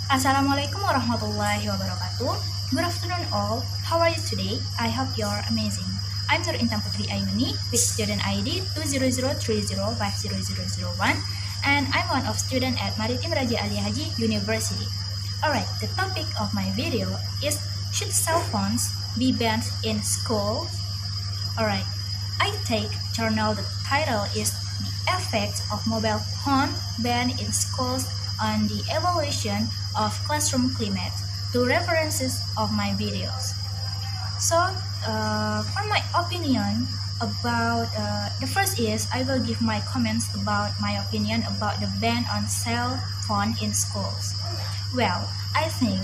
Assalamualaikum warahmatullahi wabarakatuh. Good afternoon all. How are you today? I hope you're amazing. I'm Nur Intan Putri Ayuni with student ID 20030500001 and I'm one of student at Maritim Raja Ali Haji University. Alright, the topic of my video is should cell phones be banned in school? Alright, I take journal the title is the effect of mobile phone ban in schools on the evaluation of classroom climate, two references of my videos. So, for my opinion about the first is I will give my comments about my opinion about the ban on cell phone in schools. Well, I think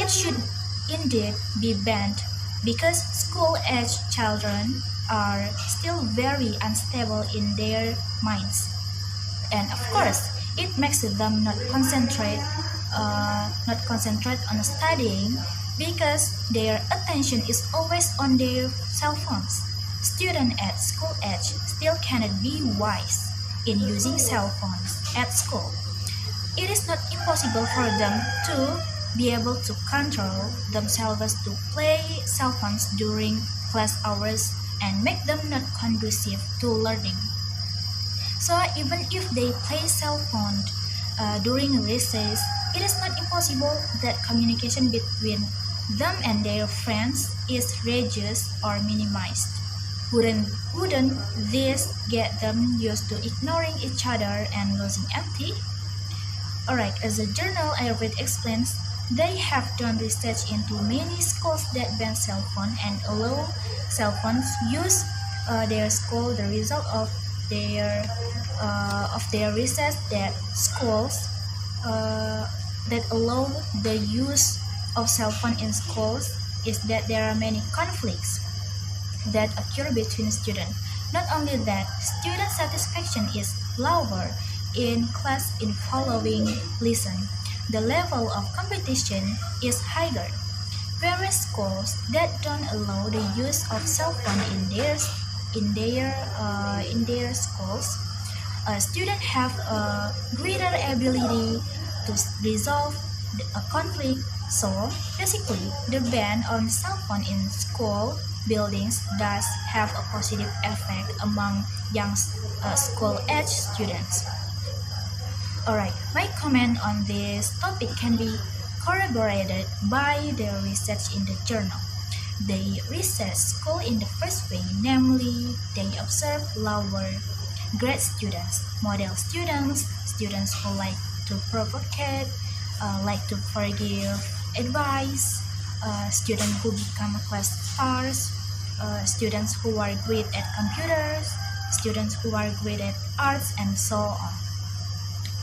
it should indeed be banned because school-age children are still very unstable in their minds, and of course it makes them not concentrate on studying because their attention is always on their cell phones. Students at school age still cannot be wise in using cell phones at school. It is not impossible for them to be able to control themselves to play cell phones during class hours and make them not conducive to learning. So even if they play cell phone during recess, it is not impossible that communication between them and their friends is reduced or minimized. Wouldn't this get them used to ignoring each other and losing empathy? Alright, as a journal I read explains, they have done research into many schools that ban cell phone and allow cell phones use their school. The result of their research that schools that allow the use of cell phone in schools is that there are many conflicts that occur between students. Not only that, student satisfaction is lower in class in following lesson. The level of competition is higher. Whereas schools that don't allow the use of cell phone in their schools, students have a greater ability to resolve a conflict. So basically, the ban on cell phone in school buildings does have a positive effect among young school-age students. Alright, my comment on this topic can be corroborated by the research in the journal. They research school in the first way, namely, they observe lower grade students, model students, students who like to provocate, like to forgive advice, students who become class stars, students who are great at computers, students who are great at arts, and so on.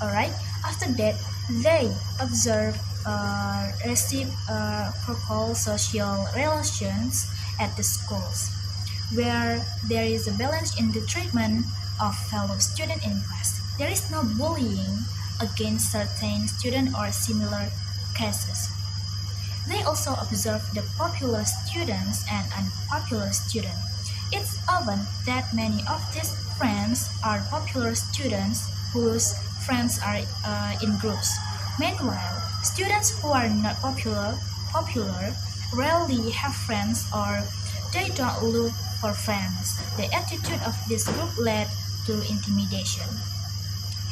Alright, after that, they observe reciprocal social relations at the schools, where there is a balance in the treatment of fellow students in class. There is no bullying against certain students or similar cases. They also observe the popular students and unpopular students. It's often that many of these friends are popular students whose friends are in groups. Meanwhile, students who are not popular rarely have friends or they don't look for friends. The attitude of this group led to intimidation.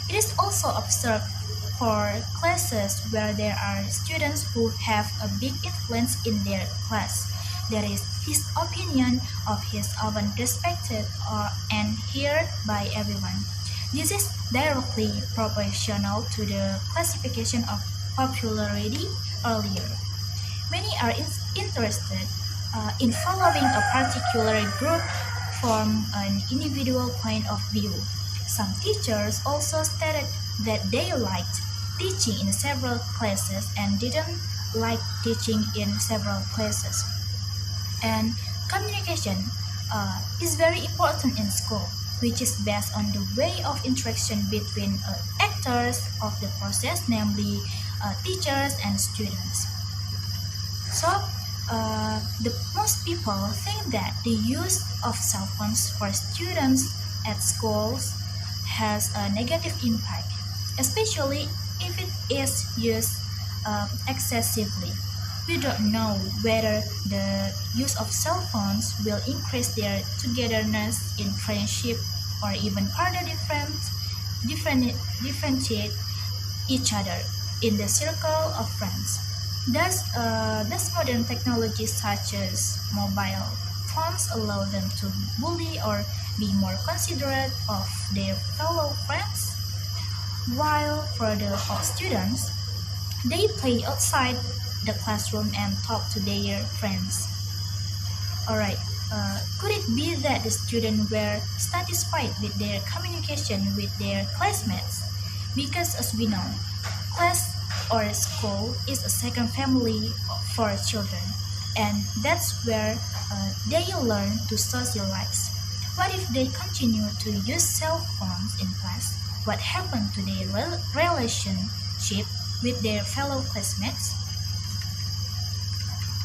It is also observed for classes where there are students who have a big influence in their class. There is his opinion of his often respected and heard by everyone. This is directly proportional to the classification of popularity earlier. Many are interested in following a particular group from an individual point of view. Some teachers also stated that they liked teaching in several classes and didn't like teaching in several classes. And communication is very important in school, which is based on the way of interaction between actors of the process, namely teachers and students. So, the most people think that the use of cell phones for students at schools has a negative impact, especially if it is used excessively. We don't know whether the use of cell phones will increase their togetherness in friendship or even further differentiate each other in the circle of friends. Thus modern technologies such as mobile phones allow them to bully or be more considerate of their fellow friends, while for the students, they play outside the classroom and talk to their friends. Alright, could it be that the students were satisfied with their communication with their classmates? Because as we know, class or school is a second family for children, and that's where they learn to socialize. What if they continue to use cell phones in class? What happened to their relationship with their fellow classmates?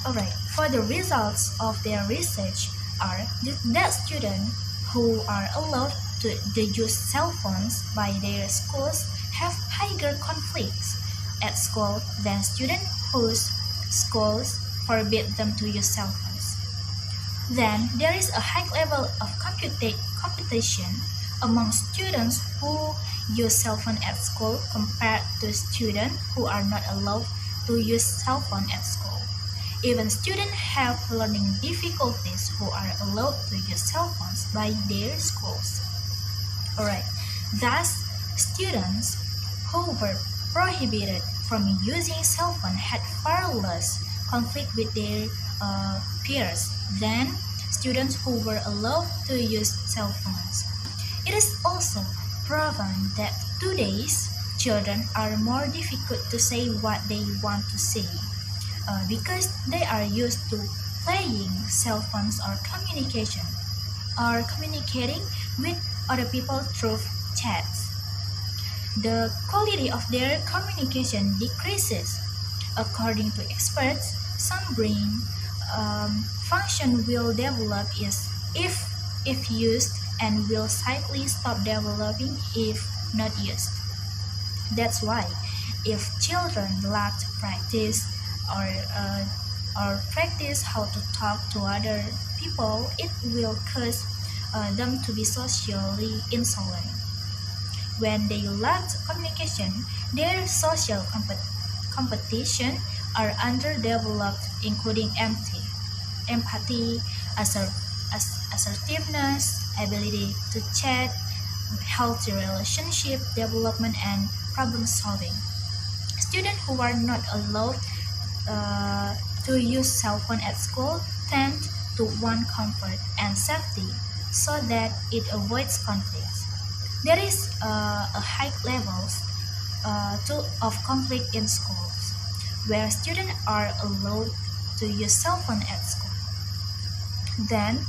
Alright, for the results of their research are that students who are allowed to use cell phones by their schools have higher conflicts at school than students whose schools forbid them to use cell phones. Then there is a high level of competition among students who use cell phone at school compared to students who are not allowed to use cell phone at school. Even students have learning difficulties who are allowed to use cell phones by their schools. Alright, thus students who were prohibited from using cell phone had far less conflict with their peers than students who were allowed to use cell phones. It is also proven that today's children are more difficult to say what they want to say because they are used to playing cell phones or communicating with other people through chats. The quality of their communication decreases. According to experts, some brain function will develop if used and will slightly stop developing if not used. That's why if children lack practice or practice how to talk to other people, it will cause them to be socially insolent. When they lack communication, their social competition are underdeveloped, including empathy, assertiveness, ability to chat, healthy relationship development, and problem solving. Students who are not allowed to use cell phone at school tend to want comfort and safety so that it avoids conflicts. There is a high levels of conflict in schools where students are allowed to use cell phone at school. Then,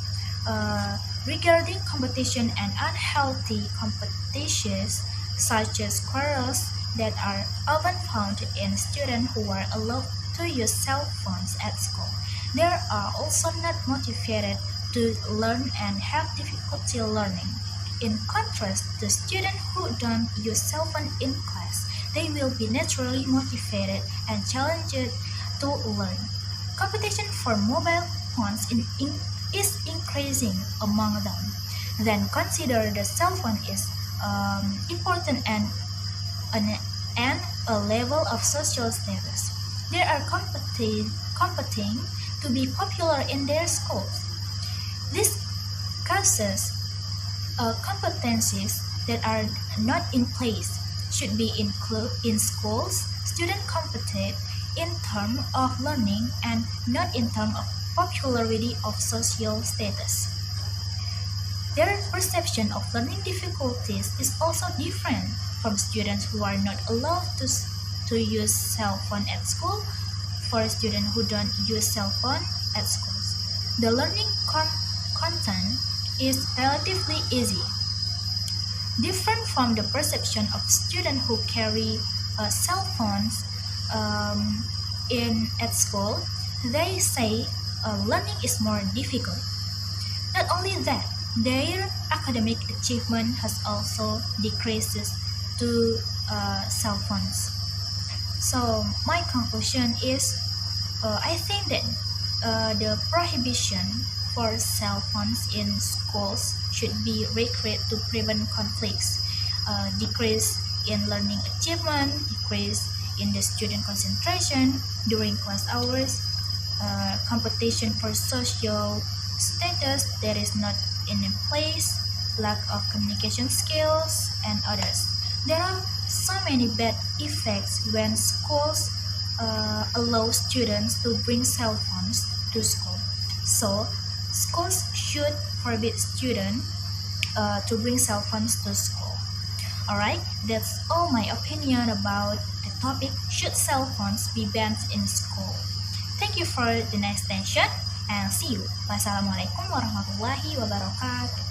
regarding competition and unhealthy competitions such as quarrels that are often found in students who are allowed to use cell phones at school, they are also not motivated to learn and have difficulty learning. In contrast, the students who don't use cell phone in class, they will be naturally motivated and challenged to learn. Competition for mobile phones is increasing among them. Then consider the cell phone is important and a level of social status. They are competing to be popular in their schools. This causes competencies that are not in place should be included in schools. Students compete in terms of learning and not in terms of popularity of social status. Their perception of learning difficulties is also different from students who are not allowed to use cell phone at school for students who don't use cell phone at schools. The learning content is relatively easy. Different from the perception of students who carry cell phones at school, they say learning is more difficult. Not only that, their academic achievement has also decreased to cell phones. So my conclusion is, I think that the prohibition for cell phones in schools should be recreated to prevent conflicts, decrease in learning achievement, decrease in the student concentration during class hours, competition for social status that is not in place, lack of communication skills, and others. There are so many bad effects when schools allow students to bring cell phones to school. So, schools should forbid students to bring cell phones to school. Alright, that's all my opinion about the topic, should cell phones be banned in school. Thank you for the next attention and see you. Wassalamualaikum warahmatullahi wabarakatuh.